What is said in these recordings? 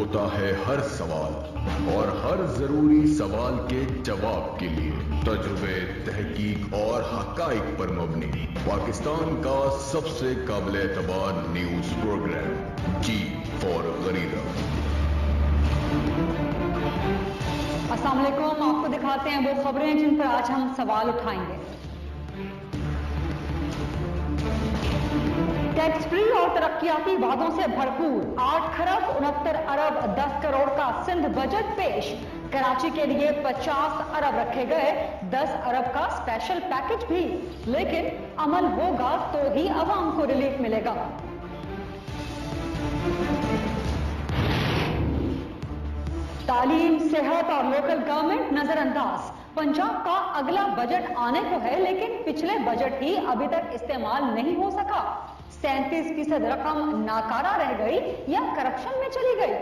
ہوتا ہے ہر سوال اور ہر ضروری سوال کے جواب کے لیے تجربے، تحقیق اور حقائق پر مبنی پاکستان کا سب سے قابل اعتبار نیوز پروگرام جی فار غریرہ۔ السلام علیکم، آپ کو دکھاتے ہیں وہ خبریں جن پر آج ہم سوال اٹھائیں گے۔ ٹیکس فری اور ترقیاتی وعدوں سے بھرپور 8 کھرب 69 ارب 10 کروڑ کا سندھ بجٹ پیش، کراچی کے لیے 50 ارب رکھے گئے، 10 ارب کا اسپیشل پیکج بھی، لیکن عمل ہوگا تو ہی عوام کو ریلیف ملے گا۔ تعلیم، صحت اور لوکل گورنمنٹ نظر انداز۔ پنجاب کا اگلا بجٹ آنے کو ہے، لیکن پچھلے بجٹ ہی ابھی تک استعمال نہیں ہو سکا۔ 37% رقم ناکارہ رہ گئی یا کرپشن میں چلی گئی؟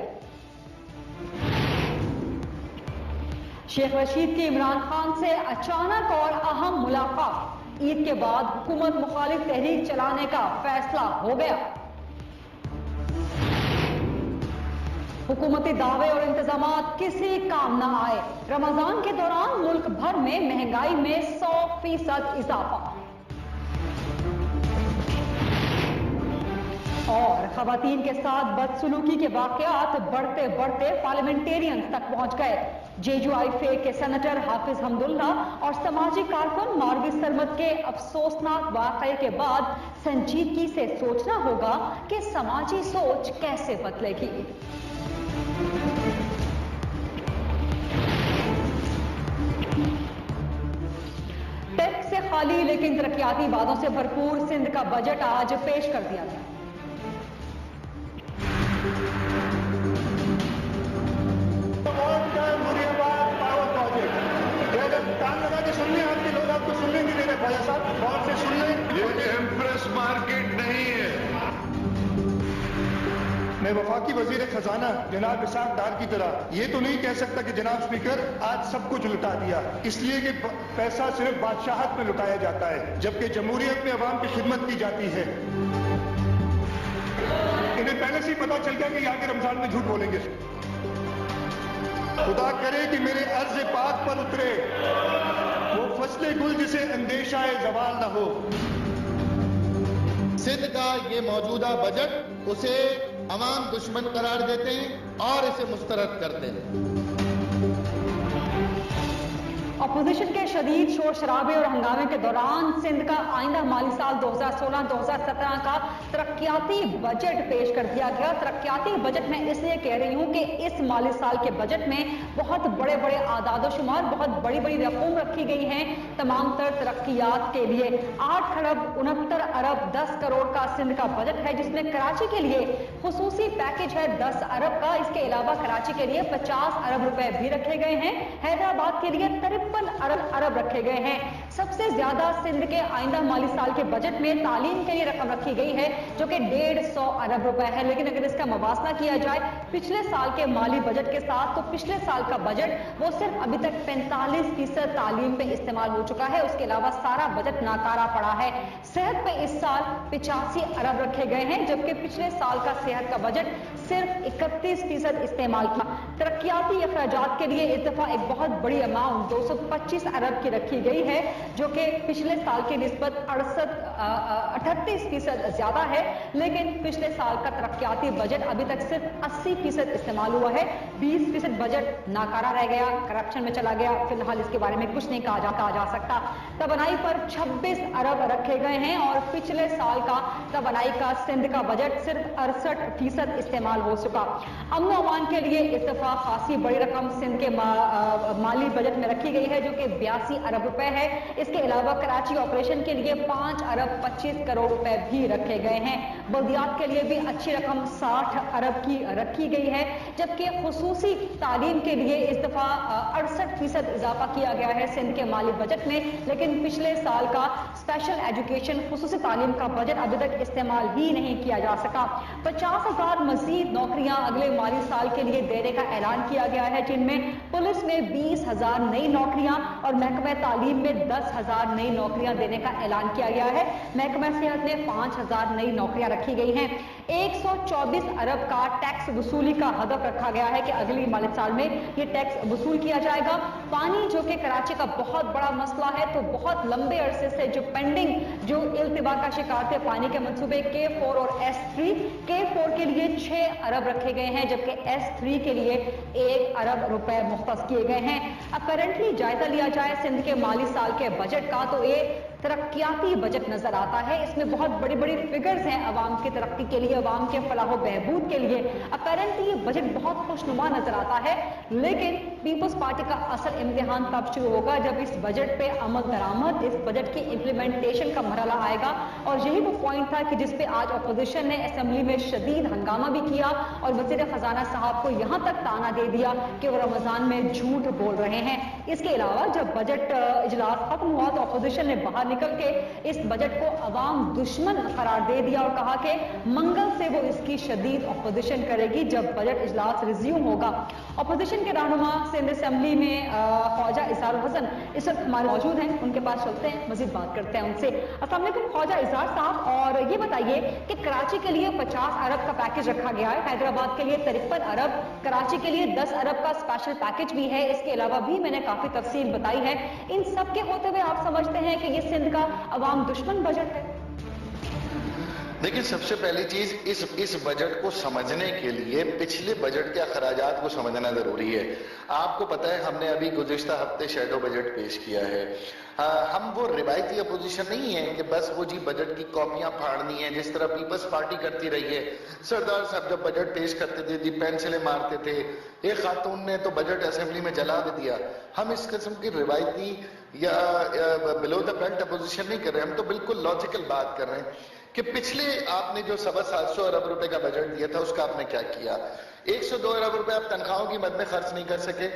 شیخ رشید کی عمران خان سے اچانک اور اہم ملاقات، عید کے بعد حکومت مخالف تحریک چلانے کا فیصلہ ہو گیا۔ حکومتی دعوے اور انتظامات کسی کام نہ آئے، رمضان کے دوران ملک بھر میں مہنگائی میں 100% اضافہ۔ اور خواتین کے ساتھ بدسلوکی کے واقعات بڑھتے بڑھتے پارلیمنٹیرینز تک پہنچ گئے۔ JUI کے سینیٹر حافظ حمداللہ اور سماجی کارکن ماروی سرمد کے افسوسناک واقعے کے بعد سنجیدگی سے سوچنا ہوگا کہ سماجی سوچ کیسے بدلے گی۔ ٹیکس سے خالی لیکن ترقیاتی وعدوں سے بھرپور سندھ کا بجٹ آج پیش کر دیا گیا۔ میں وفاقی وزیر خزانہ جناب اسحاق ڈار کی طرح یہ تو نہیں کہہ سکتا کہ جناب اسپیکر آج سب کچھ لٹا دیا، اس لیے کہ پیسہ صرف بادشاہت میں لٹایا جاتا ہے جبکہ جمہوریت میں عوام کی خدمت کی جاتی ہے۔ انہیں پہلے سے ہی پتا چل گیا کہ یہ آگے رمضان میں جھوٹ بولیں گے۔ خدا کرے کہ میرے عرض پاک پر اترے وہ فصل گل جسے اندیشہ زوال نہ ہو۔ سندھ کا یہ موجودہ بجٹ اسے عوام دشمن قرار دیتے ہیں اور اسے مسترد کرتے ہیں۔ اپوزیشن کے شدید شور شرابے اور ہنگامے کے دوران سندھ کا آئندہ مالی سال 2016-2017 کا ترقیاتی بجٹ پیش کر دیا گیا۔ ترقیاتی بجٹ میں اس لیے کہہ رہی ہوں کہ اس مالی سال کے بجٹ میں بہت بڑے بڑے اعداد و شمار، بہت بڑی بڑی رقم رکھی گئی ہیں تمام تر ترقیات کے لیے۔ 8 کھرب 69 ارب 10 کروڑ کا سندھ کا بجٹ ہے، جس میں کراچی کے لیے خصوصی پیکج ہے 10 ارب کا۔ اس کے علاوہ کراچی کے لیے 50 ارب روپے بھی رکھے گئے ہیں، حیدرآباد کے لیے 53 ارب رکھے گئے ہیں۔ سب سے زیادہ سندھ کے آئندہ مالی سال کے بجٹ میں تعلیم کے لیے رقم رکھی گئی ہے جو کہ 150 ارب روپے ہے، لیکن اگر اس کا موازنہ کیا جائے پچھلے سال کے مالی بجٹ کے ساتھ تو پچھلے سال کا بجٹ وہ صرف ابھی تک 45% تعلیم پہ استعمال ہو چکا ہے، اس کے علاوہ سارا بجٹ ناکارہ پڑا ہے۔ صحت پہ اس سال 85 ارب رکھے گئے ہیں جبکہ پچھلے سال کا صحت کا بجٹ صرف 31% استعمال کیا۔ ترقیاتی اخراجات کے لیے اس دفعہ ایک بہت بڑی اماؤنٹ 225 ارب کی رکھی گئی ہے جو کہ پچھلے سال کی نسبت 38% زیادہ ہے، لیکن پچھلے سال کا ترقیاتی بجٹ ابھی تک صرف 80% استعمال ہوا ہے۔ 20% بجٹ ناکارہ رہ گیا، کرپشن میں چلا گیا، فی الحال اس کے بارے میں کچھ نہیں کہا جا سکتا۔ توانائی پر 26 ارب رکھے گئے ہیں اور پچھلے سال کا توانائی کا سندھ کا بجٹ صرف 68% استعمال ہو چکا۔ امن و امان کے لیے اس دفعہ خاصی بڑی رقم سندھ کے مالی بجٹ میں رکھی گئی ہے جو کہ 82 ارب روپے ہے۔ اس کے علاوہ کراچی آپریشن کے لیے 5 ارب 25 کروڑ روپے بھی رکھے گئے ہیں۔ بلدیات کے لیے بھی اچھی رقم 60 ارب کی رکھی گئی ہے، جبکہ خصوصی تعلیم کے لیے اس دفعہ 68% اضافہ کیا گیا ہے سندھ کے مالی بجٹ میں، لیکن پچھلے سال کا اسپیشل ایجوکیشن خصوصی تعلیم کا بجٹ ابھی تک استعمال ہی نہیں کیا جا سکا۔ 50,000 مزید نوکریاں اگلے مالی سال کے لیے دینے کا اعلان کیا گیا ہے، جن میں پولیس میں 20,000 نئی نوکریاں اور محکمہ تعلیم میں 10,000 नई नौकरियां देने का ऐलान किया गया है। महकमा सेहत ने 5,000 नई नौकरियां रखी गई हैं। 124 अरब का टैक्स वसूली का हदफ रखा गया है कि अगली माली साल में ये टैक्स वसूल किया जाएगा। पानी जो कि कराची का बहुत बड़ा मसला है, तो बहुत लंबे अरसे से जो पेंडिंग जो इल्तिबा का शिकार थे पानी के मंसूबे K4 और S3, K4 के लिए 6 अरब रखे गए हैं, जबकि S3 के लिए 1 अरब रुपए मुख्तस किए गए हैं। अब करंटली जायजा लिया जाए सिंध के माली साल के बजट का, तो ये तरक्याती बजट नजर आता है। इसमें बहुत बड़ी बड़ी फिगर्स हैं अवाम की तरक्की के लिए, अवाम के फलाह बहबूद के लिए। अपैरेंटली ये बजट बहुत खुशनुमा नजर आता है, लेकिन पीपल्स पार्टी का असल इम्तिहान तब शुरू होगा जब इस बजट पे अमल दरामद, इस बजट की इम्प्लीमेंटेशन का मरहला आएगा। और यही वो पॉइंट था कि जिसपे आज अपोजिशन ने असेंबली में शदीद हंगामा भी किया और वजीर खजाना साहब को यहां तक ताना दे दिया कि वो रमजान में झूठ बोल रहे हैं। इसके अलावा जब बजट इजलास खत्म हुआ तो अपोजिशन ने बाहर निकल के इस बजट को अवाम दुश्मन करार दे दिया और कहा कि मंगल से वो इसकी शदीद अपोजिशन करेगी जब बजट इजलास रिज्यूम होगा। अपोजिशन के रहनुमा सिंध असेंबली में ख्वाजा इज़हार हसन इस वक्त हमारे मौजूद हैं, उनके पास चलते हैं, मजीद बात करते हैं उनसे। अस्सलाम वालेकुम ख्वाजा इज़हार साहब, और ये बताइए कि कराची के लिए 50 अरब का पैकेज रखा गया है, हैदराबाद के लिए 53 अरब, कराची के लिए 10 अरब का स्पेशल पैकेज भी है, इसके अलावा भी मैंने काफी तफसील बताई है। इन सब के होते हुए आप समझते हैं कि ये सिंध का अवाम दुश्मन बजट है? देखिए, सबसे पहली चीज इस बजट को समझने के लिए पिछले बजट के अखराजात को समझना जरूरी है। आपको पता है हमने अभी गुज़िश्ता हफ्ते शैडो बजट पेश किया है। हम वो रिवायती अपोजिशन नहीं है कि बस वो जी बजट की कॉपियां फाड़नी है जिस तरह पीपल्स पार्टी करती रही है। सरदार साहब जब बजट पेश करते थे जी पेंसिलें मारते थे, एक खातून ने तो बजट असेंबली में जला भी दिया। हम इस किस्म की रिवायती या बिलो द बेल्ट अपोजिशन नहीं कर रहे, हम तो बिल्कुल लॉजिकल बात कर रहे हैं कि पिछले आपने जो 750 अरब रुपए का बजट दिया था उसका आपने क्या किया। 102 अरब रुपए आप तनख्वाहों की मद में खर्च नहीं कर सके,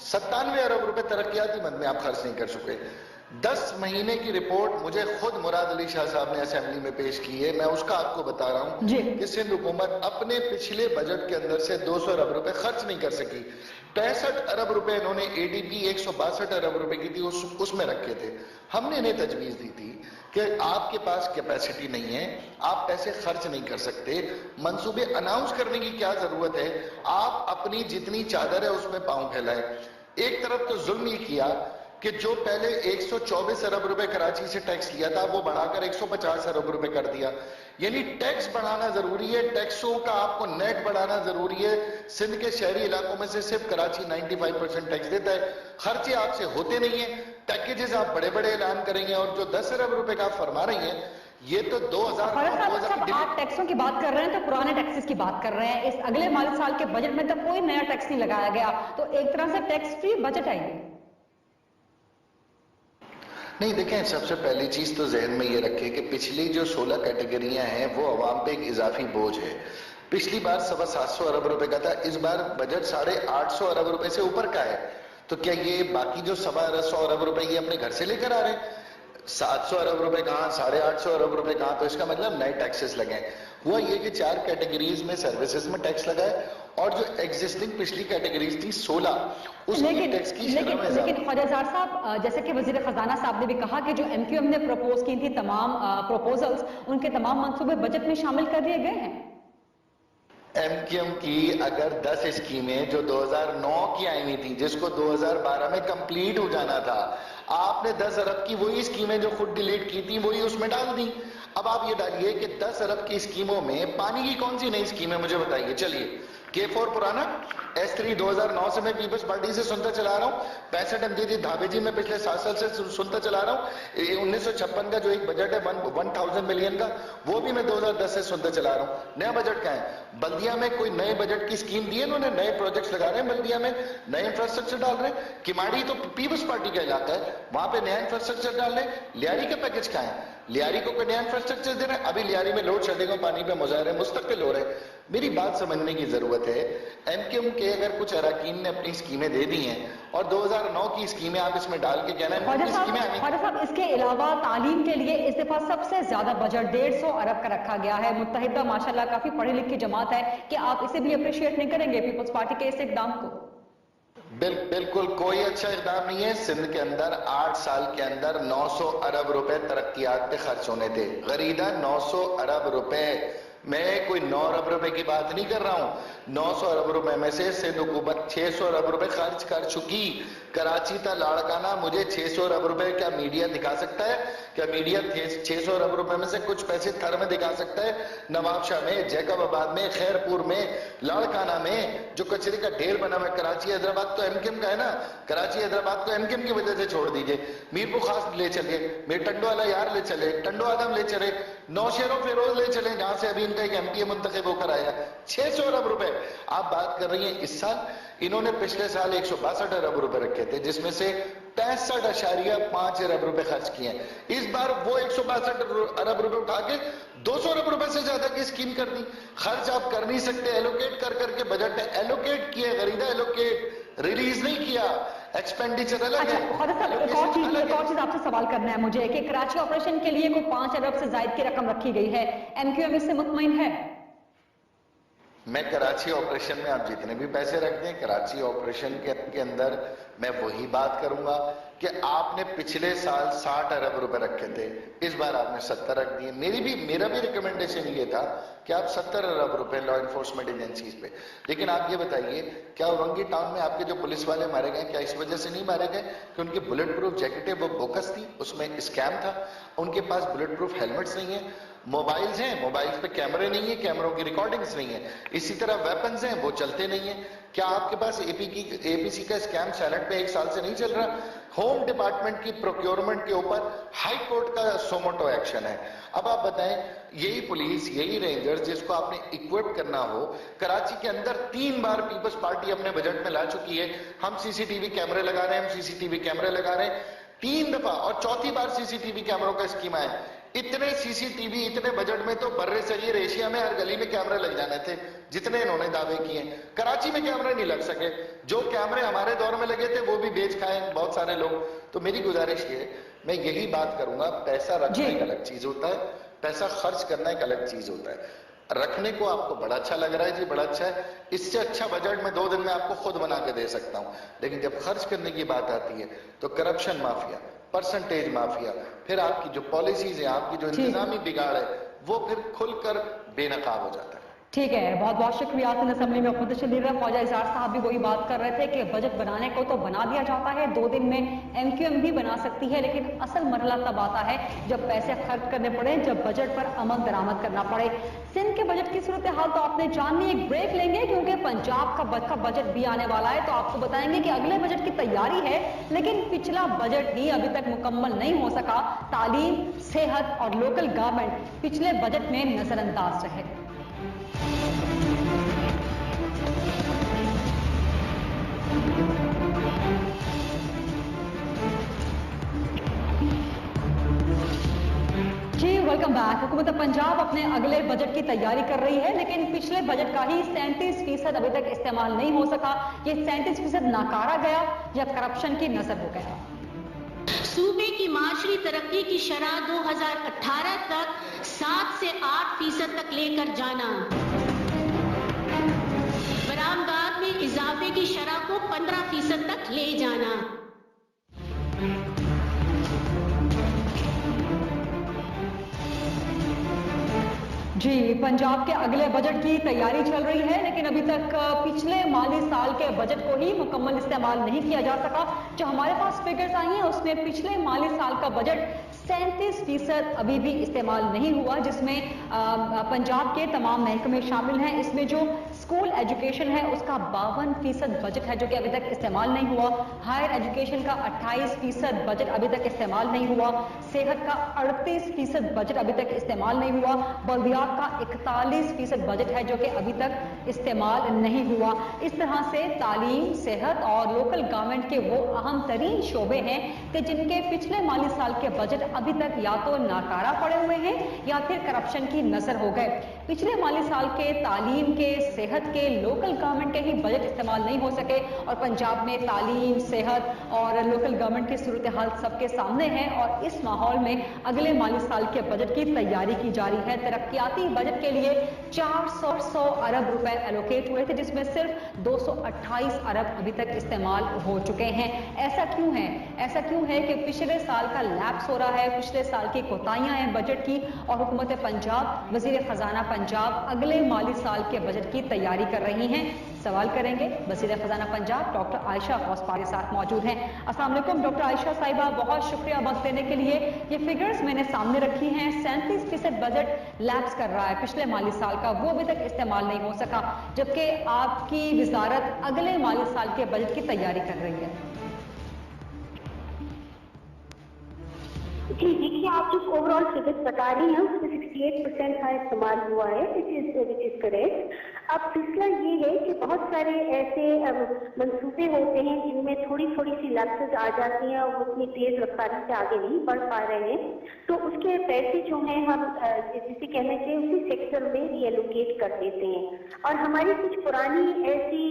97 अरब रुपए तरक्याती मद में आप खर्च नहीं कर सके। 10 महीने की रिपोर्ट मुझे खुद मुराद अली शाह साहब ने असेंबली में पेश की है, मैं उसका आपको बता रहा हूं कि सिंध हुकूमत अपने पिछले बजट के अंदर से 200 अरब रुपए खर्च नहीं कर सकी। 65 अरब रुपए इन्होंने एडीपी 162 अरब रुपए की थी उसमें रखे थे। हमने इन्हें तजवीज दी थी कि आपके पास कैपेसिटी नहीं है, आप पैसे खर्च नहीं कर सकते, मंसूबे अनाउंस करने की क्या जरूरत है, आप अपनी जितनी चादर है उसमें पांव फैलाएं। एक तरफ तो जुल्म ये किया कि जो पहले 124 अरब रुपए कराची से टैक्स लिया था वो बढ़ाकर 150 अरब रुपए कर दिया। यानी टैक्स बढ़ाना जरूरी है, टैक्सों का आपको नेट बढ़ाना जरूरी है। सिंध के शहरी इलाकों में से सिर्फ कराची 95% टैक्स देता है, खर्चे आपसे होते नहीं है, पैकेजेस आप बड़े बड़े ऐलान करेंगे और जो 10 अरब रुपए का आप फरमा रही हैं ये तो 2000 आप टैक्सों की बात कर रहे हैं तो पुराने टैक्सेस की बात कर रहे हैं। इस अगले माली साल के बजट में तो कोई नया टैक्स नहीं लगाया गया, तो एक तरह से टैक्स फ्री बजट है। नहीं, देखें, सबसे पहली चीज तो जहन में ये रखें कि पिछली जो 16 कैटेगरियां हैं वो अवाम पे एक इजाफी बोझ है। पिछली बार 750 अरब रुपए का था, इस बार बजट 850 अरब रुपए से ऊपर का है। तो क्या ये बाकी जो 100 अरब रुपए ये अपने घर से लेकर आ रहे हैं? 700 अरब रुपए कहां, 850 अरब रुपए कहां? तो इसका मतलब नए टैक्सेस लगे। हुआ ये कि 4 कैटेगरीज में सर्विसेज में टैक्स लगा है और जो एग्जिस्टिंग पिछली कैटेगरीज थी 16 उसकी टैक्स की लेकिन ख्वाजा इज़हार साहब, जैसे कि वजीर खजाना साहब ने भी कहा कि जो MQM ने प्रपोज की थी तमाम प्रपोजल्स, उनके तमाम मंसूबे बजट में शामिल कर दिए गए हैं। MQM की अगर 10 स्कीमें जो 2009 की आई हुई थी जिसको 2012 में कंप्लीट हो जाना था, आपने 10 अरब की वही स्कीमें जो खुद डिलीट की थी वही उसमें डाल दी। अब आप ये डालिए कि 10 अरब की स्कीमों में पानी की कौन सी नई स्कीम है मुझे बताइए। चलिए, K4 पुराना, S3 2009 से मैं पीपल्स पार्टी से सुनता चला रहा हूँ, 65 MDD धाबे जी में पिछले 7 साल से सुनता चला रहा हूँ। 1956 का जो एक बजट है 1000 मिलियन का, वो भी मैं 2010 से सुनता चला रहा हूँ। नया बजट का है, बल्दिया में कोई नए बजट की स्कीम दी है इन्होंने, नए प्रोजेक्ट्स लगा रहे हैं बल्दिया में, नए इंफ्रास्ट्रक्चर डाल रहे हैं। किमाड़ी तो पीपल्स पार्टी का इलाका है, वहां पे नया इंफ्रास्ट्रक्चर डाल रहे हैं। लियारी का पैकेज क्या है, लियारी को कोई नया इंफ्रास्ट्रक्चर दे रहे हैं? अभी लियारी में लोड शेडिंग और पानी पे मुजाहरे मुस्तकिल हो रहे हैं। मेरी बात समझने की जरूरत है। MQM के अगर कुछ अरकान ने अपनी स्कीमें दे दी हैं और 2009 की स्कीमें आप इसमें डाल के कहना है। इसके अलावा तालीम के लिए इस दफा सबसे ज्यादा बजट 150 अरब का रखा गया है। मुत्तहिदा माशाल्लाह काफी पढ़ी लिखी जमात है कि आप इसे भी अप्रिशिएट नहीं करेंगे पीपल्स पार्टी के इस इकदाम को? बिल्कुल कोई अच्छा इकदाम नहीं है। सिंध के अंदर 8 साल के अंदर 900 अरब रुपए तरक्कियात पे खर्च होने थे। गरीदा 900 अरब रुपए, मैं कोई 9 अरब रुपए की बात नहीं कर रहा हूं। 900 अरब रुपए में से सिंध हुकूमत 600 अरब रुपए खर्च कर चुकी। कराची था लाड़काना, मुझे 600 अरब रुपए क्या मीडिया दिखा सकता है? क्या मीडिया 600 अरब रुपए में से कुछ पैसे थर में दिखा सकता है? नवाबशाह में, जैकबाबाद में, खैरपुर में, लाड़काना में जो कचरे का ढेर बना हुआ है। कराची हैदराबाद तो एमकेएम का है ना, कराची हैदराबाद को एमकेएम की वजह से छोड़ दीजिए। मीरपुर खास ले चलिए, मेरे टंडो वाला यार ले चले, टंडो आदम ले चले, नौशेरो फिरोज ले चले, जहां से अभी इनका एक एमपीए मुंतखब होकर आया। 600 अरब रुपए आप बात कर रही हैं। इस साल इन्होंने पिछले साल 162 अरब रुपए रखे थे, जिसमें से 65.5 अरब रुपए खर्च किए हैं। इस बार वो 162 अरब रुपए उठा के 200 अरब रुपए से ज्यादा की स्कीम कर दी। खर्च आप कर नहीं सकते, एलोकेट कर करके बजट में एलोकेट किए, गरीदा एलोकेट रिलीज नहीं किया, एक्सपेंडिचर अलग है। एक और चीज आपसे सवाल करना है मुझे कि कराची ऑपरेशन के लिए कोई 5 अरब से ज्यादा की रकम रखी गई है, एमक्यूएम इससे मुतमईन है? मैं कराची ऑपरेशन में आप जितने भी पैसे रख दें, कराची ऑपरेशन के अंदर मैं वही बात करूंगा कि आपने पिछले साल 60 अरब रुपए रखे थे, इस बार आपने 70 रख दिए। मेरा भी रिकमेंडेशन ये था कि आप 70 अरब रुपए लॉ एनफोर्समेंट एजेंसीज पे। लेकिन आप ये बताइए, क्या औरंगी टाउन में आपके जो पुलिस वाले मारे गए, क्या इस वजह से नहीं मारे गए कि उनकी बुलेट प्रूफ जैकेटें वो बोकस थी, उसमें स्कैम था, उनके पास बुलेट प्रूफ हेलमेट्स नहीं है, मोबाइल्स हैं, मोबाइल्स पे कैमरे नहीं है, कैमरों की रिकॉर्डिंग्स नहीं है, इसी तरह वेपन्स हैं, वो चलते नहीं है। क्या आपके पास एपीसी का स्कैम सेनेट पे 1 साल से नहीं चल रहा? होम डिपार्टमेंट की प्रोक्योरमेंट के ऊपर हाई कोर्ट का सोमोटो एक्शन है। अब आप बताएं, यही पुलिस, यही रेंजर्स जिसको आपने इक्विप करना हो, कराची के अंदर 3 बार पीपल्स पार्टी अपने बजट में ला चुकी है, हम सीसीटीवी कैमरे लगा रहे हैं, हम सीसीटीवी कैमरे लगा रहे हैं 3 दफा, और चौथी बार सीसीटीवी कैमरों का स्कीम आया। इतने सीसीटीवी इतने बजट में तो बर्रे सगीर एशिया में हर गली में कैमरे लग जाने थे, जितने इन्होंने दावे किए। कराची में कैमरे नहीं लग सके, जो कैमरे हमारे दौर में लगे थे वो भी बेच खाए बहुत सारे लोग। तो मेरी गुजारिश ये, मैं यही बात करूंगा, पैसा रखना एक अलग चीज होता है, पैसा खर्च करना एक अलग चीज होता है। रखने को आपको बड़ा अच्छा लग रहा है जी, बड़ा अच्छा है, इससे अच्छा बजट में 2 दिन में आपको खुद बना के दे सकता हूं। लेकिन जब खर्च करने की बात आती है तो करप्शन माफिया, परसेंटेज माफिया, फिर आपकी जो पॉलिसीज है, आपकी जो इंतजामी बिगाड़ है, वो फिर खुलकर बेनकाब हो जाता है। ठीक है, बहुत बहुत शुक्रिया। असेंबली में अपोजिशन लीडर ख्वाजा इजहार साहब भी वही बात कर रहे थे कि बजट बनाने को तो बना दिया जाता है, 2 दिन में एमक्यूएम भी बना सकती है, लेकिन असल मरहला तब आता है जब पैसे खर्च करने पड़े, जब बजट पर अमल दरामद करना पड़े। सिंध के बजट की सूरत हाल तो आपने जाननी, एक ब्रेक लेंगे क्योंकि पंजाब का बजट भी आने वाला है, तो आपको बताएंगे कि अगले बजट की तैयारी है, लेकिन पिछला बजट ही अभी तक मुकम्मल नहीं हो सका। तालीम, सेहत और लोकल गवर्नमेंट पिछले बजट में नजरअंदाज रहे। जी वेलकम बैक। हुकूमत पंजाब अपने अगले बजट की तैयारी कर रही है, लेकिन पिछले बजट का ही 37% अभी तक इस्तेमाल नहीं हो सका। ये 37% नाकारा गया या करप्शन की नजर हो गया? सूबे की माशरी तरक्की की शरह 2018 तक 7 से 8% तक लेकर जाना, बरामदात में इजाफे की शरह को 15% तक ले जाना। जी, पंजाब के अगले बजट की तैयारी चल रही है, लेकिन अभी तक पिछले माली साल के बजट को ही मुकम्मल इस्तेमाल नहीं किया जा सका। जो हमारे पास फिगर्स आई हैं उसमें पिछले माली साल का बजट 37% अभी भी इस्तेमाल नहीं हुआ, जिसमें पंजाब के तमाम महकमे शामिल हैं। इसमें जो स्कूल एजुकेशन है उसका 52% बजट है जो कि अभी तक इस्तेमाल नहीं हुआ। हायर एजुकेशन का 28% बजट अभी तक इस्तेमाल नहीं हुआ। सेहत का 38% बजट अभी तक इस्तेमाल नहीं हुआ। बल्दियात का 41% बजट है जो कि अभी तक इस्तेमाल नहीं हुआ। इस तरह से तालीम, सेहत और लोकल गवर्नमेंट के वो अहम तरीन शोबे हैं कि जिनके पिछले माली साल के बजट अभी तक या तो नाकारा पड़े हुए हैं या फिर करप्शन की नजर हो गए। पिछले माली साल के तालीम के, सेहत सेहत के, लोकल गवर्नमेंट के ही बजट इस्तेमाल नहीं हो सके और पंजाब में तालीम, सेहत और लोकल गवर्नमेंट की सूरत हाल सबके सामने है और इस माहौल में अगले माली साल के बजट की तैयारी की जा रही है। तरक्याती बजट के लिए 400 अरब रुपए एलोकेट हुए थे, जिसमें सिर्फ 228 अरब अभी तक इस्तेमाल हो चुके हैं। ऐसा क्यों है? ऐसा क्यों है कि पिछले साल का लैप्स हो रहा है, पिछले साल की कोताहियां हैं बजट की और हुकूमत पंजाब, वजीर खजाना पंजाब अगले माली साल के बजट की तैयारी कर रही हैं। सवाल करेंगे वजीर खजाना पंजाब डॉक्टर आयशा गौसपा के साथ मौजूद हैं। अस्सलाम वालेकुम डॉक्टर आयशा साहिबा, बहुत शुक्रिया वक्त देने के लिए। ये फिगर्स मैंने सामने रखी हैं, 37% बजट लैप्स कर रहा है पिछले माली साल का, वो अभी तक इस्तेमाल नहीं हो सका, जबकि आपकी वजारत अगले माली साल के बजट की तैयारी कर रही है। जी देखिए, आप जो ओवरऑल फिगर्स बता रही हैं उसमें 68% का इस्तेमाल हुआ है, विच इज करेक्ट। अब सिलसिला ये है कि बहुत सारे ऐसे मंसूबे होते हैं जिनमें थोड़ी थोड़ी सी लैप्सेस आ जाती हैं और उतनी तेज रफ्तारी से आगे नहीं बढ़ पा रहे हैं, तो उसके पैसे जो हैं हम जिसे कहना चाहिए उसी सेक्टर में रीएलोकेट कर देते हैं। और हमारी कुछ पुरानी ऐसी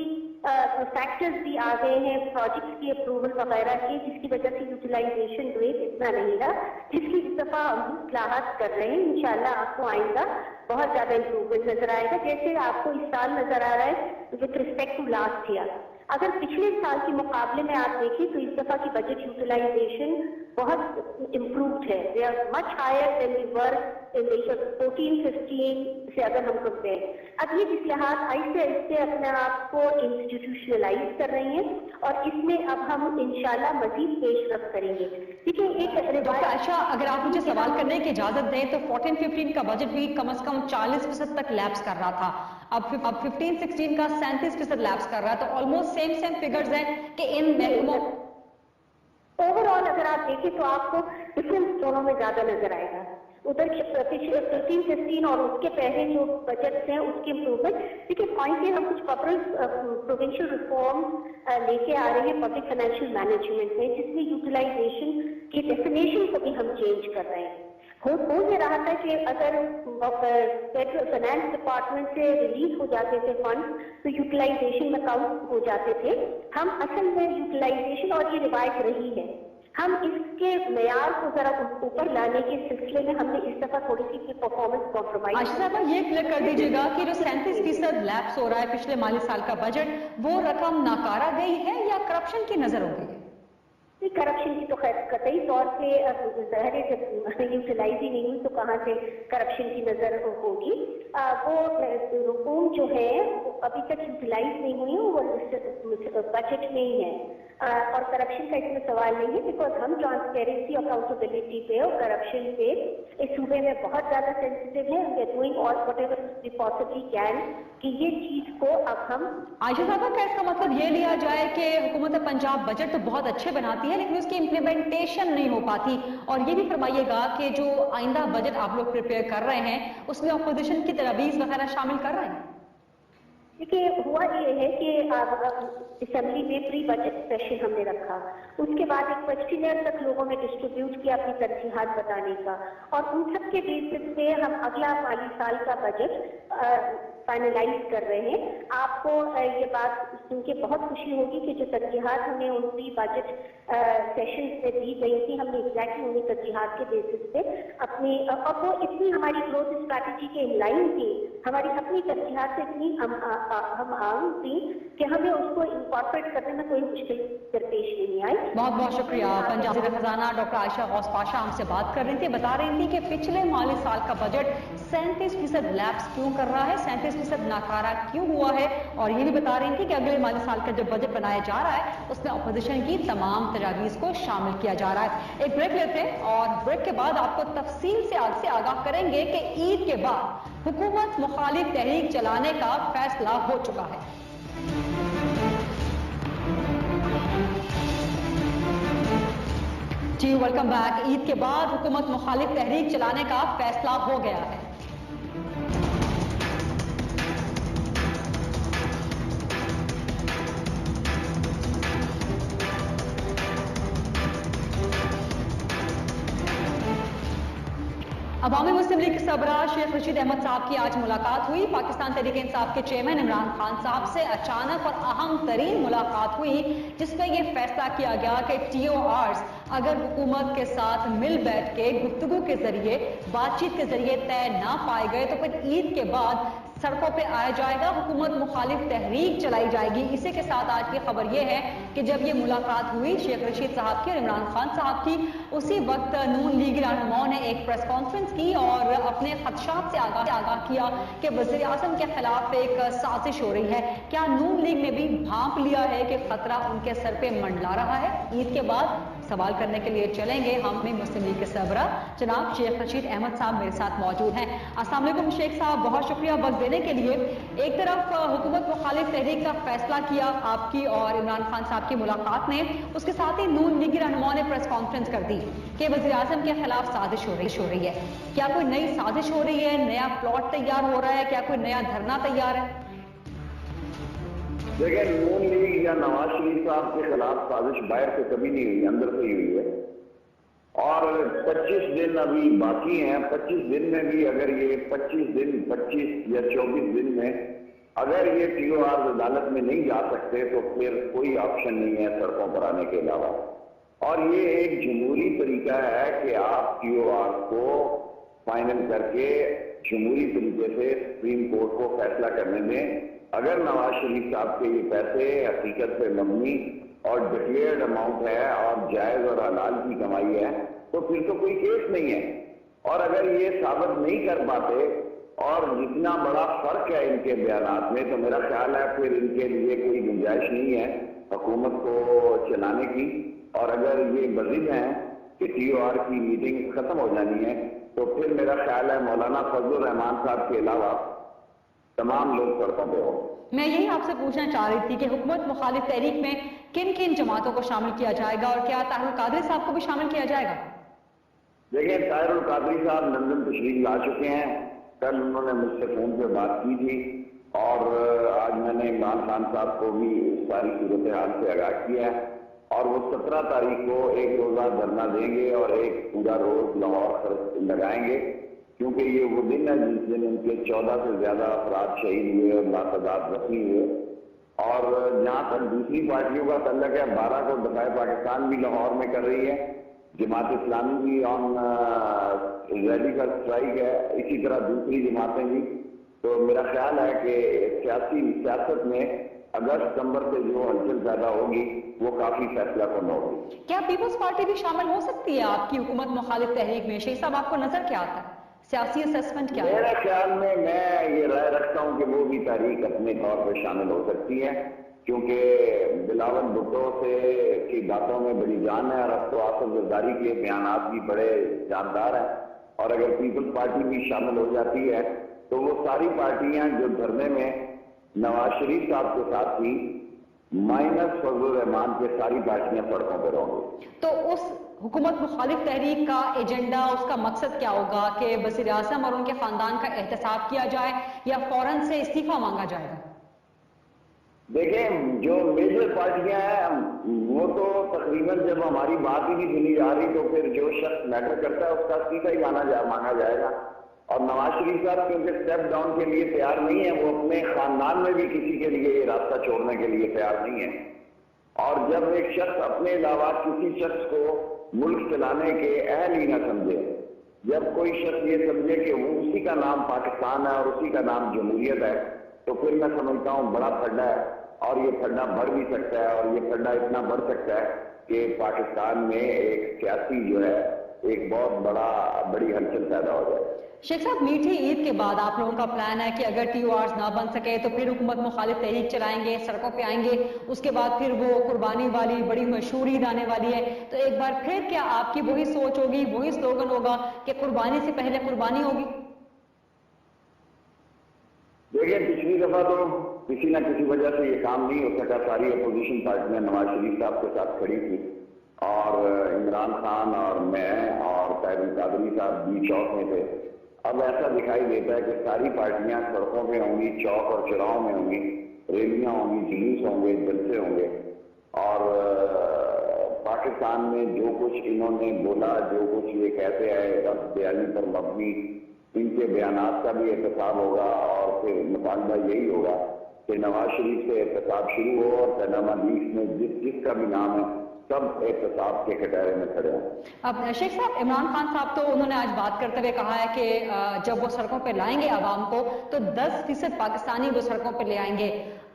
फैक्टर्स भी आ गए हैं प्रोजेक्ट्स की अप्रूवल वगैरह के, जिसकी वजह से यूटिलाइजेशन रेट इतना नहीं रहा, जिसकी इस दफा हम इस्लाहात कर रहे हैं। इंशाल्लाह आपको आइंदा बहुत ज्यादा इंप्रूवमेंट नजर आएगा, जैसे आपको इस साल नजर आ रहा है with respect to last year. अगर पिछले साल के मुकाबले में आप देखें तो इस दफा की बजट यूटिलाइजेशन बहुत इम्प्रूव्ड है, they are much higher than we were in the 14-15 से अगर हम कंपेयर। अब ये इस्लाहात आहिस्ते आहिस्ते अपने आप को इंस्टीट्यूशनलाइज कर रही हैं और इसमें अब हम इंशाल्लाह मजीद पेशरफ करेंगे। देखिए एक अच्छा, अगर आप मुझे सवाल करने की इजाजत दें तो 14-15 का बजट भी कम से कम 40% तक लैप्स कर रहा था, अब 15-16 का 37% लैप्स कर रहा है, तो ऑलमोस्ट सेम फिगर्स हैं कि इन महकमों ओवरऑल अगर आप देखें तो आपको डिफरेंस दोनों में ज्यादा नजर आएगा। उधर 15-16 और उसके पहले जो बजट हैं उसके इम्प्रूवमेंट। देखिए पॉइंट है, हम कुछ प्रोविंशियल रिफॉर्म लेके आ रहे हैं पब्लिक फाइनेंशियल मैनेजमेंट में, जिसमें यूटिलाइजेशन की डेफिनेशन को भी हम चेंज कर रहे हैं। हो ये रहा था कि अगर फेडरल फाइनेंस डिपार्टमेंट से रिलीज हो जाते थे फंड तो यूटिलाइजेशन में काउंट हो जाते थे। हम असल में यूटिलाइजेशन, और ये रिवायत रही है, हम इसके मेयार को जरा ऊपर लाने के सिलसिले में हमने इस दफा थोड़ी सी परफॉर्मेंस कॉम्प्रोमाइज। आयशा साहब ये क्लियर कर दीजिएगा कि जो 37% लैप्स हो रहा है पिछले माली साल का बजट, वो रकम नाकारा गई है या करप्शन की नजर हो गई है? करप्शन की तो खैर कतई तौर पे ज़ाहिर है, जब यूटिलाइज ही नहीं हुई तो कहाँ से करप्शन की नजर होगी। वो रकूम जो है वो अभी तक यूटिलाइज नहीं हुई, वो बजट में ही है और करप्शन का इसमें सवाल नहीं है, बिकॉज हम ट्रांसपेरेंसी अकाउंटेबिलिटी पे और करप्शन पे इस सूबे में बहुत ज्यादा सेंसिटिव है। We are doing all whatever we possibly can कि ये चीज को अब हम। आयशा साहब का इसका मतलब ये लिया जाए कि हुकूमत पंजाब बजट तो बहुत अच्छे बनाती है लेकिन उसकी इम्प्लीमेंटेशन नहीं हो पाती, और ये भी फरमाइएगा कि जो आइंदा बजट आप लोग प्रिपेयर कर रहे हैं उसमें अपोजिशन की तजवीज़ वगैरह शामिल कर रहे हैं? देखिए हुआ ये है कि असेंबली में प्री बजट सेशन हमने रखा, उसके बाद एक क्वेश्चनर तक लोगों ने डिस्ट्रीब्यूट किया अपनी तरजीहात बताने का, और उन सब के बेसिस पे हम अगला माली साल का बजट फाइनलाइज कर रहे हैं। आपको ये बात सुन के बहुत खुशी होगी कि जो तरजीहात हमें उन प्री बजट सेशन से दी गई थी, हमने एग्जैक्टली उन्हीं तरजीहात के बेसिस पे अपनी, और वो इतनी हमारी ग्रोथ स्ट्रैटेजी के इन लाइन थी, हमारी अपनी तरजीहात से इतनी हम आम थी कि हमें उसको इनकॉर्पोरेट करने में कोई मुश्किल दरपेश नहीं आई। बहुत बहुत शुक्रिया। पंजाब वज़ीर खजाना डॉक्टर आयशा गौसपा हमसे बात कर रही थी, बता रही थी कि पिछले माली साल का बजट 37% लैप्स क्यों कर रहा है, 37% नाकारा क्यों हुआ है, और ये भी बता रही थी कि अगले माली साल का जो बजट बनाया जा रहा है उसमें अपोजिशन की तमाम तजावीज़ को शामिल किया जा रहा है। एक ब्रेक लेते हैं और ब्रेक के बाद आपको तफसील से आगाह करेंगे कि ईद के बाद हुकूमत मुखालिफ तहरीक चलाने का फैसला हो चुका है। जी वेलकम बैक। ईद के बाद हुकूमत मुखालिफ तहरीक चलाने का फैसला हो गया है। अवामी मुस्लिम लीग के सरबराह शेख रशीद अहमद साहब की आज मुलाकात हुई। पाकिस्तान तहरीक इंसाफ के चेयरमैन इमरान खान साहब से अचानक और अहम तरीन मुलाकात हुई, जिसमें यह फैसला किया गया कि TORs अगर हुकूमत के साथ मिल बैठ के गुफ्तगू के जरिए, बातचीत के जरिए तय ना पाए गए तो फिर ईद के बाद सड़कों पे आया जाएगा, हुकूमत मुखालिफ तहरीक चलाई जाएगी। इसी के साथ आज की खबर यह है कि जब ये मुलाकात हुई शेख रशीद साहब की और इमरान खान साहब की, उसी वक्त नून लीग रहनुमाओं ने एक प्रेस कॉन्फ्रेंस की और अपने खदशात से आगाह किया कि वज़ीर आज़म के खिलाफ एक साजिश हो रही है। क्या नून लीग ने भी भांप लिया है कि खतरा उनके सर पे मंडला रहा है? ईद के बाद सवाल करने के लिए चलेंगे हम मुस्लिम लीग के सरबराह जनाब शेख रशीद अहमद साहब मेरे साथ मौजूद हैं। अस्सलाम वालेकुम शेख साहब, बहुत शुक्रिया वक्त देने के लिए। एक तरफ हुकूमत मुखालिफ तहरीक का फैसला किया आपकी और इमरान खान साहब की मुलाकात ने, उसके साथ ही नून लीगी रहनुमाओं ने प्रेस कॉन्फ्रेंस कर दी कि वज़ीर आज़म के खिलाफ साजिश हो रही है। क्या कोई नई साजिश हो रही है, नया प्लॉट तैयार हो रहा है, क्या कोई नया धरना तैयार है? देखिए, नून लीग या नवाज शरीफ साहब के खिलाफ साजिश बाहर से कभी नहीं हुई, अंदर से ही हुई है। और 25 दिन अभी बाकी हैं। 25 दिन में भी अगर ये 25 या 24 दिन में अगर ये TOR अदालत में नहीं जा सकते तो फिर कोई ऑप्शन नहीं है सड़कों पर आने के अलावा। और ये एक जमहूरी तरीका है कि आप TOR को फाइनल करके जमहूरी तरीके से सुप्रीम कोर्ट को फैसला करने में, अगर नवाज शरीफ साहब के ये पैसे हकीकत पे मबनी और डिक्लेयर्ड अमाउंट है और जायज और हलाल की कमाई है तो फिर तो कोई केस नहीं है। और अगर ये साबित नहीं कर पाते और जितना बड़ा फर्क है इनके बयानात में, तो मेरा ख्याल है फिर इनके लिए कोई गुंजाइश नहीं है हुकूमत को चलाने की। और अगर ये बज़िद हैं कि TOR की मीटिंग खत्म हो जानी है तो फिर मेरा ख्याल है मौलाना फजलुर रहमान साहब के अलावा तमाम लोग सड़कों पे हो। मैं यही आपसे पूछना चाह रही थी कि हुकूमत मुखालिफ तहरीक में किन किन जमातों को शामिल किया जाएगा और क्या ताहिरुल कादरी साहब को भी शामिल किया जाएगा? देखिए, ताहिरुल कादरी साहब लंदन तशरीफ ला चुके हैं। कल उन्होंने मुझसे फोन पे बात की थी और आज मैंने इमरान खान साहब को भी इस सारी सूरत हाल से आगाह किया है। और वो 17 तारीख को एक रोजा धरना देंगे और एक पूरा रोज लाहौर लगाएंगे, क्योंकि ये वो दिन है जिस दिन उनके 14 से ज्यादा अफराद शहीद हुए और लातादाद जख्मी हुए। और जहां तक दूसरी पार्टियों का तल्लक है, 12 को दफाए पाकिस्तान भी लाहौर में कर रही है, जमात इस्लामी भी ऑन रेडिकल स्ट्राइक है, इसी तरह दूसरी जमातें भी। तो मेरा ख्याल है कि सियासत में अगस्त सितंबर से जो हलचल पैदा होगी वो काफी फैसला कौन होगी। क्या पीपल्स पार्टी भी शामिल हो सकती है आपकी हुकूमत मुखालिफ तहरीक में? शेख साहब, आपको नजर क्या आता है, सियासी असेसमेंट क्या है? मेरे ख्याल में मैं ये राय रखता हूँ कि वो भी तहरीक अपने तौर पर शामिल हो सकती है, क्योंकि बिलावल भुट्टो से की बातों में बड़ी जान है और अब तो आसिफ जरदारी के बयानात भी बड़े जानदार हैं। और अगर पीपल्स पार्टी भी शामिल हो जाती है तो वो सारी पार्टियां जो धरने में नवाज शरीफ साहब के साथ थी माइनस फजलुर रहमान के, सारी पार्टियां सड़कों पर होंगी। तो उस हुकूमत मुखालिफ तहरीक का एजेंडा, उसका मकसद क्या होगा कि वज़ीर आज़म और उनके खानदान का एहतसाब किया जाए या फौरन से इस्तीफा मांगा जाएगा? देखें, जो मेजर पार्टियां हैं वो तो तकरीबन जब हमारी बात ही नहीं सुनी जा रही तो फिर जो शख्स मैटर करता है उसका इस्तीफा ही मांगा जाएगा। और नवाज शरीफ साहब क्योंकि स्टेप डाउन के लिए तैयार नहीं है, वो अपने खानदान में भी किसी के लिए ये रास्ता छोड़ने के लिए तैयार नहीं है। और जब एक शख्स अपने अलावा किसी शख्स को मुल्क चलाने के अहल ही ना समझे, जब कोई शख्स ये समझे कि वो उसी का नाम पाकिस्तान है और उसी का नाम जमहूरियत है, तो फिर मैं समझता हूँ बड़ा खड्डा है और ये खड्डा बढ़ भी सकता है। और ये खड्डा इतना बढ़ सकता है कि पाकिस्तान में एक सियासी जो है एक बहुत बड़ी हलचल पैदा हो जाए। शेख साहब, मीठी ईद के बाद आप लोगों का प्लान है कि अगर TORs ना बन सके तो फिर हुकूमत मुखालिफ तहरीक चलाएंगे, सड़कों पे आएंगे, उसके बाद फिर वो कुर्बानी वाली बड़ी मशहूर ईद आने वाली है, तो एक बार फिर क्या आपकी वही सोच होगी, वही स्लोगन होगा कि कुर्बानी से पहले कुर्बानी होगी? देखिए, पिछली दफा तो किसी न किसी वजह से ये काम नहीं हो सका। सारी अपोजिशन पार्टियां नवाज शरीफ साहब के साथ खड़ी थी और इमरान खान और मैं और ताहिरुल कादरी साहब भी चौक में थे। अब ऐसा दिखाई देता है कि सारी पार्टियां सड़कों पे होंगी, चौक और चौराहों में होंगी, रैलियां होंगी, जुलूस होंगे, जलसे होंगे। और پاکستان میں جو کچھ انہوں نے بولا، جو کچھ یہ کہتے آئے غلط بیانی پر مبنی، ان کے بیانات کا بھی احتساب ہوگا، اور پھر مطالبہ یہی ہوگا کہ نواز شریف سے احتساب شروع ہو اور پیناما لیکس میں جس کا بھی نام ہے سب احتساب کے کٹہرے میں کھڑے ہوں۔ اب شیخ صاحب، عمران خان صاحب تو انہوں نے آج بات کرتے ہوئے کہا ہے کہ جب وہ سڑکوں پہ لائیں گے عوام کو تو 10% پاکستانی وہ سڑکوں پہ لے آئیں گے۔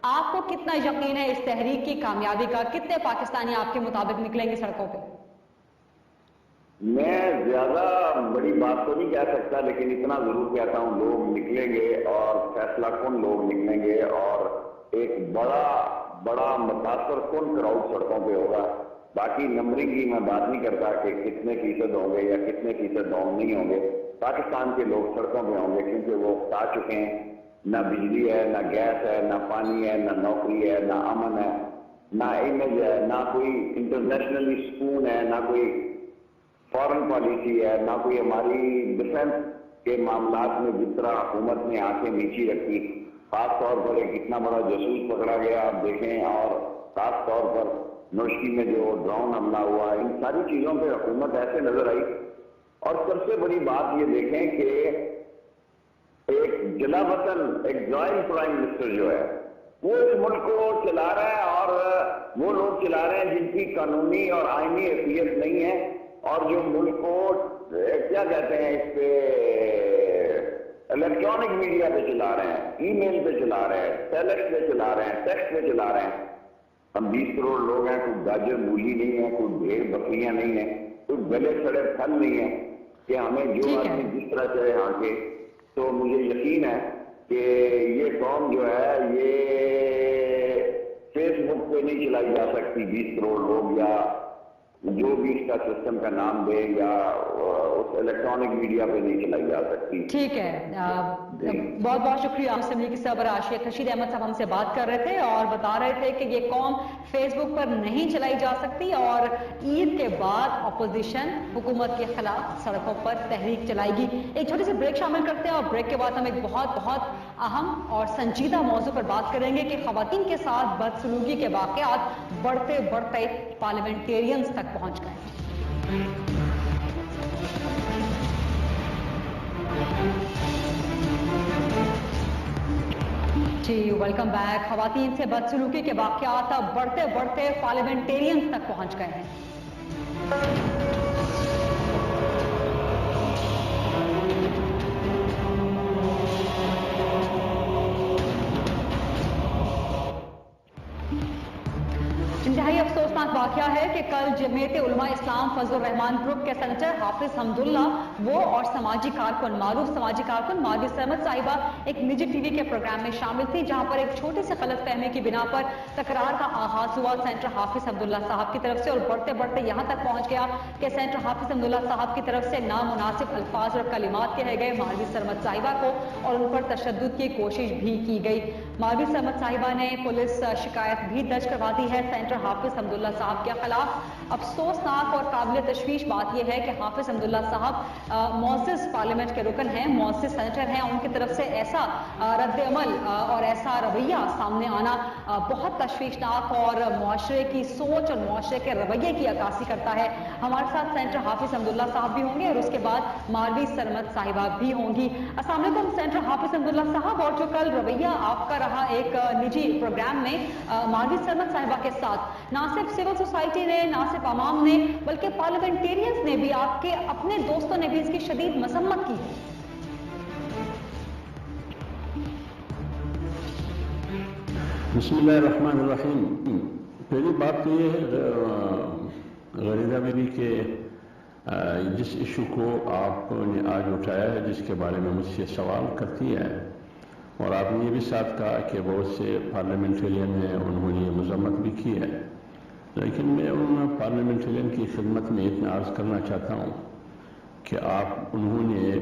آپ کو کتنا یقین ہے اس تحریک کی کامیابی کا؟ کتنے پاکستانی آپ کے مطابق نکلیں گے سڑکوں پہ؟ میں زیادہ بڑی بات تو نہیں کہہ سکتا، لیکن اتنا ضرور کہتا ہوں لوگ نکلیں گے، اور فیصلہ کن لوگ نکلیں گے، اور ایک بڑا متاثر کن کراؤڈ سڑکوں پہ ہوگا۔ باقی نمبرنگ کی میں بات نہیں کرتا کہ کتنے فیصد ہوں گے یا کتنے فیصد نہیں ہوں گے۔ پاکستان کے لوگ سڑکوں پہ ہوں گے کیونکہ وہ آ چکے ہیں، نہ بجلی ہے، نہ گیس ہے، نہ پانی ہے، نہ نوکری ہے، نہ امن ہے، نہ امیج ہے، نہ کوئی انٹرنیشنلی سکون ہے، نہ کوئی فارن پالیسی ہے، نہ کوئی ہماری ڈیفنس کے معاملات میں جس طرح حکومت نے آنکھیں نیچی رکھی، خاص طور پر ایک اتنا بڑا جاسوس پکڑا گیا آپ دیکھیں، اور خاص طور پر نوشکی میں جو ڈرون حملہ ہوا، ان ساری چیزوں پہ حکومت ایسے نظر آئی۔ اور سب سے بڑی بات یہ دیکھیں کہ ایک جلا وطن، ایک جوائنٹ پرائم منسٹر جو ہے وہ اس ملک کو چلا رہا ہے، اور وہ لوگ چلا رہے ہیں جن کی قانونی اور آئینی حیثیت نہیں ہے، اور جو ملک کو کیا کہتے ہیں اس پہ الیکٹرانک میڈیا پہ چلا رہے ہیں، ای میل پہ چلا رہے ہیں، ٹیلیکس پہ چلا رہے ہیں، ٹیکسٹ پہ چلا رہے ہیں۔ ہم 20 کروڑ لوگ ہیں، کوئی گاجر مولی نہیں ہے، کوئی بھیڑ بکریاں نہیں ہیں، کوئی گلے سڑے پھل نہیں ہے کہ ہمیں جو آدمی جس طرح چاہے آگے۔ تو مجھے یقین ہے کہ یہ قوم جو ہے یہ فیس بک پہ نہیں چلائی جا سکتی، 20 کروڑ لوگ یا جو بھی اس کا سسٹم کا نام دے، یا اس الیکٹرانک میڈیا پہ نہیں چلائی جا سکتی۔ ٹھیک ہے، بہت بہت شکریہ۔ اسمبلی کے صدر شیخ رشید احمد صاحب ہم سے بات کر رہے تھے اور بتا رہے تھے کہ یہ قوم فیس بک پر نہیں چلائی جا سکتی، اور عید کے بعد اپوزیشن حکومت کے خلاف سڑکوں پر تحریک چلائے گی۔ ایک چھوٹی سی بریک شامل کرتے ہیں، اور بریک کے بعد ہم ایک بہت اہم اور سنجیدہ موضوع پر بات کریں گے کہ خواتین کے ساتھ بدسلوکی کے واقعات بڑھتے پارلیمنٹیرینز تک پہنچ گئے۔ جی ویلکم بیک۔ خواتین سے بدسلوکی کے واقعات اب بڑھتے پارلیمنٹیرینز تک پہنچ گئے ہیں۔ انتہائی افسوسناک واقعہ ہے کہ کل جمعیت علماء اسلام فضل الرحمان گروپ کے سینیٹر حافظ حمداللہ، وہ اور معروف سماجی کارکن ماروی سرمد صاحبہ ایک نجی ٹی وی کے پروگرام میں شامل تھی، جہاں پر ایک چھوٹی سی غلط فہمی کی بنا پر تکرار کا آغاز ہوا سینیٹر حافظ حمداللہ صاحب کی طرف سے، اور بڑھتے یہاں تک پہنچ گیا کہ سینیٹر حافظ حمداللہ صاحب کی طرف سے نامناسب الفاظ اور کلمات کہے گئے ماروی سرمد صاحبہ کو، اور ان پر تشدد کی کوشش بھی کی گئی۔ ماروی سرمد صاحبہ نے پولیس شکایت بھی درج کروا دی ہے سینیٹر حافظ حمداللہ صاحب کے خلاف۔ افسوسناک اور قابل تشویش بات یہ ہے کہ حافظ حمداللہ صاحب معزز پارلیمنٹ کے رکن ہیں، معزز سینیٹر ہیں، ان کی طرف سے ایسا رد عمل اور ایسا رویہ سامنے آنا بہت تشویشناک اور معاشرے کی سوچ اور معاشرے کے رویے کی عکاسی کرتا ہے۔ ہمارے ساتھ سینیٹر حافظ حمداللہ صاحب بھی ہوں گے، اور اس کے بعد ماروی سرمد صاحبہ بھی ہوں گی۔ السلام علیکم سینیٹر حافظ حمداللہ صاحب، اور جو کل رویہ آپ کا رہا ایک نجی پروگرام میں ماروی سرمد صاحبہ کے ساتھ، نہ صرف سول سوسائٹی نے، نہ صرف عوام نے، بلکہ پارلیمنٹیرینز نے بھی، آپ کے اپنے دوستوں نے بھی اس کی شدید مذمت کی ہے۔ بسم اللہ الرحمن الرحیم۔ پہلی بات تو یہ ہے غریزہ میری کہ جس ایشو کو آپ نے آج اٹھایا ہے، جس کے بارے میں مجھ سے سوال کرتی ہے، اور آپ نے یہ بھی ساتھ کہا کہ بہت سے پارلیمنٹرین ہیں، انہوں نے یہ مذمت بھی کی ہے، لیکن میں ان پارلیمنٹرین کی خدمت میں اتنا عرض کرنا چاہتا ہوں کہ انہوں نے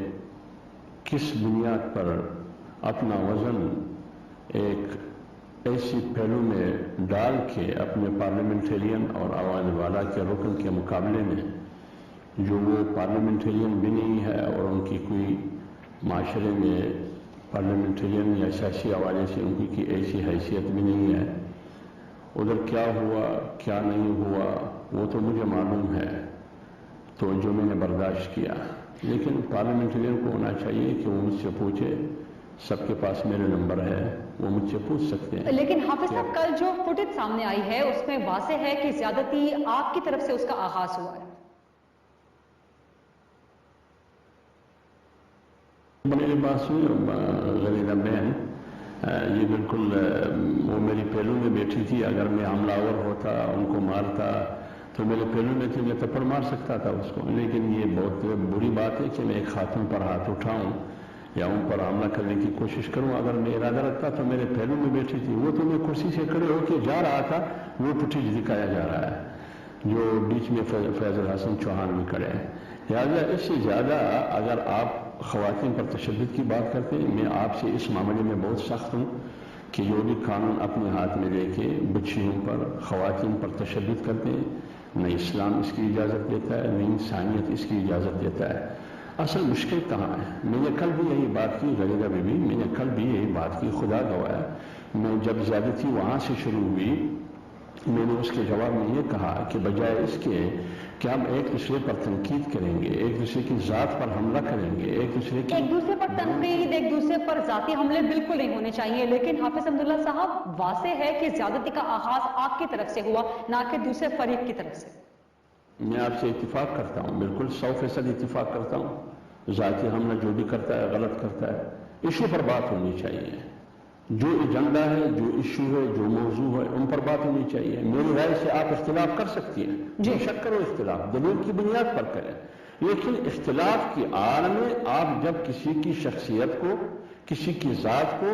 کس بنیاد پر اپنا وزن ایک ایسی پہلو میں ڈال کے اپنے پارلیمنٹرین اور عوام والا کے رکن کے مقابلے میں، جو وہ پارلیمنٹرین بھی نہیں ہے اور ان کی کوئی معاشرے میں پارلیمنٹرین یا سیاسی حوالے سے ان کی ایسی حیثیت بھی نہیں ہے، ادھر کیا ہوا کیا نہیں ہوا वो तो मुझे मालूम है, तो जो मैंने बर्दाश्त किया। लेकिन पार्लियामेंटेरियन को होना चाहिए कि वो मुझसे पूछे, सबके पास मेरे नंबर है, वो मुझसे पूछ सकते हैं। लेकिन हाफिज साहब, कल जो फुटेज सामने आई है उसमें वाज़ेह है कि ज्यादती आपकी तरफ से उसका आगाज हुआ है। मेरी बात सुनिए गरीदा बहन, ये बिल्कुल वो मेरी पहलू में बैठी थी। अगर मैं हमलावर होता, उनको मारता, तो मेरे पहलू में थी, मैं थप्पड़ मार सकता था उसको। लेकिन ये बहुत बुरी बात है कि मैं एक खातून पर हाथ उठाऊं या उन पर हमला करने की कोशिश करूं। अगर मैं इरादा रखता तो मेरे पहलू में बैठी थी, वो तो मैं कुर्सी से खड़े होकर जा रहा था, वो फुटेज दिखाया जा रहा है, जो बीच में फैजल हसन चौहान भी खड़े हैं। लिहाजा इससे ज़्यादा अगर आप ख़वातीन पर तशद्दुद की बात करते हैं, मैं आपसे इस मामले में बहुत सख्त हूँ कि जो भी कानून अपने हाथ में लेके बच्चियों पर, ख़वातीन पर तशद्दुद करते हैं, न इस्लाम इसकी इजाज़त देता है, न इंसानियत इसकी इजाज़त देता है। असल मुश्किल कहाँ है? मैंने कल भी यही बात की गरीदा बीबी, मैंने कल भी यही बात की, खुदा गवाह है। मैं जब ज़्यादती वहाँ से शुरू हुई, मैंने उसके जवाब में ये कहा कि बजाय इसके कि हम एक दूसरे पर तनकीद करेंगे, एक दूसरे की ज़ात पर हमला करेंगे, एक दूसरे पर तनकीद, एक दूसरे पर ज़ाती हमले बिल्कुल नहीं होने चाहिए। लेकिन हाफिज अब्दुल्ला साहब, वाज़ेह है कि ज़्यादती का आगाज आपकी तरफ से हुआ, ना कि दूसरे फरीक की तरफ से। मैं आपसे इत्तिफाक करता हूँ, बिल्कुल 100% इत्तिफाक करता हूँ। ज़ाती हमला जो भी करता है गलत करता है। इशू पर बात होनी चाहिए, जो एजेंडा है, जो इशू है, जो मौजू है, उन पर बात होनी चाहिए। मेरी राय से आप इख्तिलाफ कर सकती हैं, बेशक करो इख्तिलाफ, दलील की बुनियाद पर करें, लेकिन इख्तिलाफ की आड़ में आप जब किसी की शख्सियत को, किसी की ज़ात को,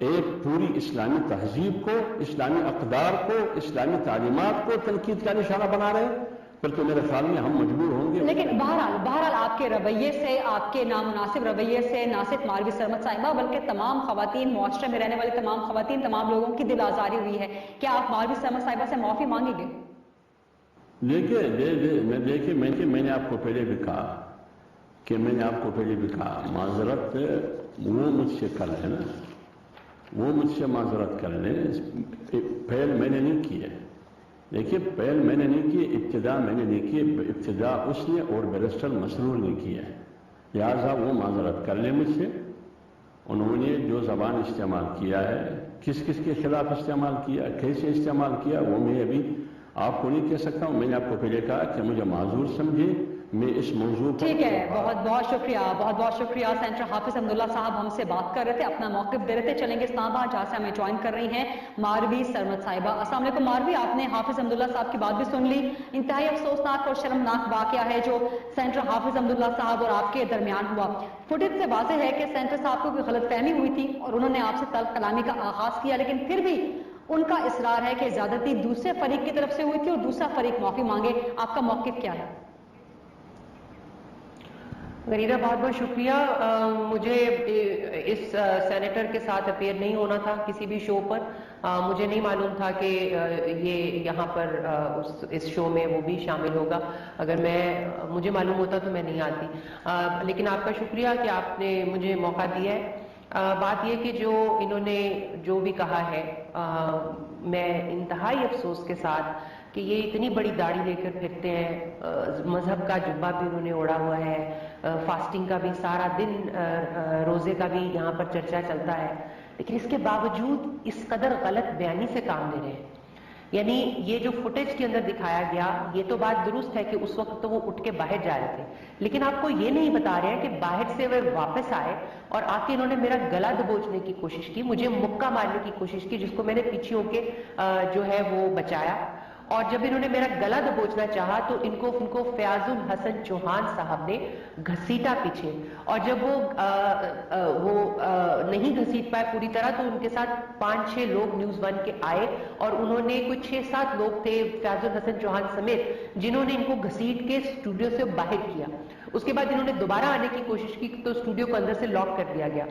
एक पूरी इस्लामी तहजीब को, इस्लामी अक़दार को, इस्लामी तालीमात को तनकीद का निशाना बना रहे हैं, फिर तो मेरे ख्याल में हम मजबूर होंगे। लेकिन बहरहाल आपके रवैये से, आपके नामुनासिब रवैये से ना सिर्फ मारवी सरमत साहिबा बल्कि तमाम खवातीन, मुआशरे में रहने वाली तमाम खवातीन, तमाम लोगों की दिल आज़ारी हुई है। क्या आप मारवी सरमत साहिबा से माफी मांगेंगे? देखिए, मैंने आपको पहले भी कहा माजरत वो मुझसे कर है ना, वो मुझसे माजरत कर ले। पहल मैंने नहीं की है, देखिए पहल मैंने नहीं की, इब्तिदा मैंने नहीं की, इब्तिदा उसने और बैरिस्टर मसरूर ने की है। लिहाजा वो माजरत कर ले मुझसे। उन्होंने जो ज़बान इस्तेमाल किया है, किस किस के खिलाफ इस्तेमाल किया, कैसे इस्तेमाल किया, वो मैं अभी आपको नहीं कह सकता हूँ। मैंने आपको पहले कहा कि मुझे माजूर समझे, मैं इस मौजू पर। ठीक है, बहुत बहुत शुक्रिया, बहुत बहुत शुक्रिया। सेनेटर हाफिज अब्दुल्ला साहब हमसे बात कर रहे थे, अपना मौक़िफ़ दे रहे थे। चलेंगे इस्लामाबाद, जहाँ से हमें ज्वाइन कर रही हैं मारवी सरमत साहिबा। अस्सलाम वालेकुम मारवी, आपने हाफिज अब्दुल्ला साहब की बात भी सुन ली। इंतहाई अफसोसनाक और शर्मनाक वाक़या है जो सेनेटर हाफिज अब्दुल्ला साहब और आपके दरमियान हुआ। फुटेज से वाज़ेह है कि सेनेटर साहब को कोई गलतफहमी हुई थी और उन्होंने आपसे तल्ख़ कलामी का आगाज़ किया, लेकिन फिर भी उनका इसरार है कि ज़्यादती दूसरे फरीक की तरफ से हुई थी और दूसरा फरीक माफ़ी मांगे। आपका मौक़िफ़ क्या है? गरीदा, बहुत बहुत शुक्रिया। मुझे इस सेनेटर के साथ अपेयर नहीं होना था किसी भी शो पर। मुझे नहीं मालूम था कि ये यहाँ पर इस शो में वो भी शामिल होगा। अगर मुझे मालूम होता तो मैं नहीं आती। लेकिन आपका शुक्रिया कि आपने मुझे मौका दिया है। बात यह कि जो इन्होंने जो भी कहा है, मैं इंतहाई अफसोस के साथ कि ये इतनी बड़ी दाढ़ी लेकर फिरते हैं, मजहब का जुब्बा भी उन्होंने ओढ़ा हुआ है, फास्टिंग का भी सारा दिन, रोज़े का भी यहाँ पर चर्चा चलता है, लेकिन इसके बावजूद इस कदर गलत बयानी से काम ले रहे हैं। यानी ये जो फुटेज के अंदर दिखाया गया, ये तो बात दुरुस्त है कि उस वक्त तो वो उठ के बाहर जा रहे थे, लेकिन आपको ये नहीं बता रहे हैं कि बाहर से वे वापस आए और आके इन्होंने मेरा गला दबोचने की कोशिश की, मुझे मुक्का मारने की कोशिश की, जिसको मैंने पीछे होके जो है वो बचाया। और जब इन्होंने मेरा गला दबोचना चाहा तो उनको फयाजुल हसन चौहान साहब ने घसीटा पीछे, और जब वो नहीं घसीट पाए पूरी तरह तो उनके साथ 5-6 लोग न्यूज़ 1 के आए और उन्होंने कुछ 6-7 लोग थे फयाजुल हसन चौहान समेत, जिन्होंने इनको घसीट के स्टूडियो से बाहर किया। उसके बाद इन्होंने दोबारा आने की कोशिश की तो स्टूडियो को अंदर से लॉक कर दिया गया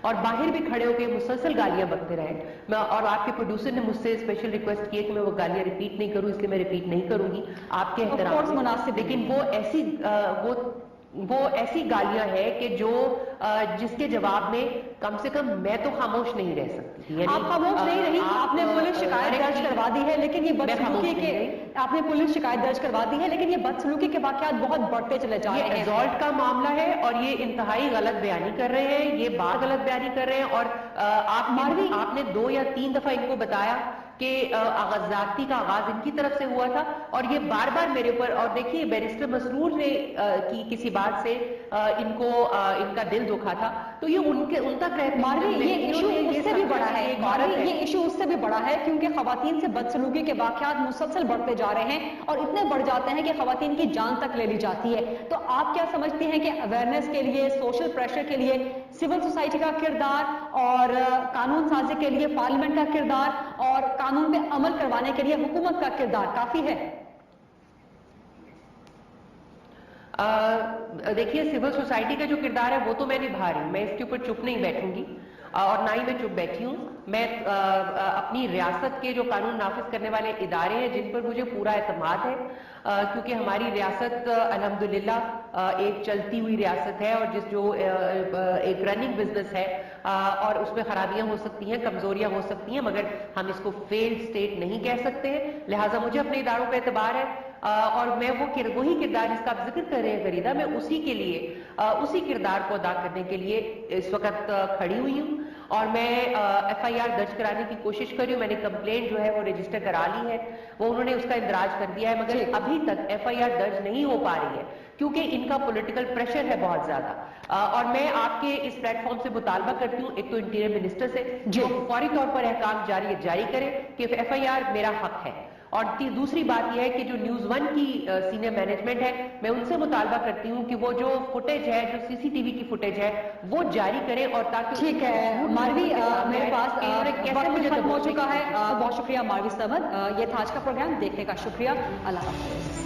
और बाहर भी खड़े होकर मुसलसल गालियां बकते रहे। और आपके प्रोड्यूसर ने मुझसे स्पेशल रिक्वेस्ट की है कि मैं वो गालियां रिपीट नहीं करूं, इसलिए मैं रिपीट नहीं करूंगी आपके एहतराम मुनासिब। लेकिन वो ऐसी वो वो ऐसी गालियां हैं कि जो जिसके जवाब में कम से कम मैं तो खामोश नहीं रह सकती। आप खामोश नहीं रही, आपने पुलिस शिकायत दर्ज करवा दी है, लेकिन ये बदसलूकी के आपने पुलिस शिकायत दर्ज करवा दी है, लेकिन ये बदसलूकी के वाकयात बहुत बढ़ते चले जा रहे हैं। ये असॉल्ट का मामला है और ये इंतहाई गलत बयानी कर रहे हैं, ये बात गलत बयानी कर रहे हैं। और आपने 2 या 3 दफा इनको बताया कि ज्यादती का आगाज इनकी तरफ से हुआ था और ये बार बार मेरे ऊपर, और देखिए बैरिस्टर मसरूर ने की किसी बात से इनका दिल दुखा था, तो ये उन तक रहते मारवी ये इशू उससे भी बड़ा है, मारवी ये इशू उससे भी बड़ा है क्योंकि खवातीन से बदसलूकी के वाकयात मुसलसल बढ़ते जा रहे हैं और इतने बढ़ जाते हैं कि खवातीन की जान तक ले ली जाती है। तो आप क्या समझती हैं कि अवेयरनेस के लिए, सोशल प्रेशर के लिए सिविल सोसाइटी का किरदार और कानून साजी के लिए पार्लियामेंट का किरदार और कानून पे अमल करवाने के लिए हुकूमत का किरदार काफी है? देखिए, सिविल सोसाइटी का जो किरदार है वो तो मैं निभा रही हूं, मैं इसके ऊपर चुप नहीं बैठूंगी और ना ही मैं चुप बैठी हूं। मैं अपनी रियासत के जो कानून नाफिज करने वाले इदारे हैं जिन पर मुझे पूरा एतमाद है, क्योंकि हमारी रियासत अल्हम्दुलिल्लाह एक चलती हुई रियासत है और एक रनिंग बिजनेस है और उसमें खराबियां हो सकती हैं, कमजोरियां हो सकती हैं, मगर हम इसको फेल्ड स्टेट नहीं कह सकते हैं। लिहाजा मुझे अपने इदारों पर एतबार है और मैं वही किरदार जिसका आप जिक्र कर रहे हैं फरीदा, मैं उसी के लिए उसी किरदार को अदा करने के लिए इस वक्त खड़ी हुई हूं और मैं FIR दर्ज कराने की कोशिश कर रही हूं। मैंने कंप्लेंट जो है वो रजिस्टर करा ली है, वो उन्होंने उसका इंदराज कर दिया है, मगर अभी तक FIR दर्ज नहीं हो पा रही है क्योंकि इनका पॉलिटिकल प्रेशर है बहुत ज्यादा। और मैं आपके इस प्लेटफॉर्म से मुतालबा करती हूँ, एक तो इंटीरियर मिनिस्टर से जो फौरी तौर पर अहकाम जारी करे कि FIR मेरा हक है, और दूसरी बात यह है कि जो न्यूज़ 1 की सीनियर मैनेजमेंट है, मैं उनसे मुतालबा करती हूँ कि वो जो फुटेज है, जो CCTV की फुटेज है, वो जारी करें और ताकि ठीक है मारवी, मेरे पास कैसे मुझे खत्म हो चुका है। बहुत शुक्रिया मारवी समद, ये था आज का प्रोग्राम, देखने का शुक्रिया, अल्लाह हाफ़िज़।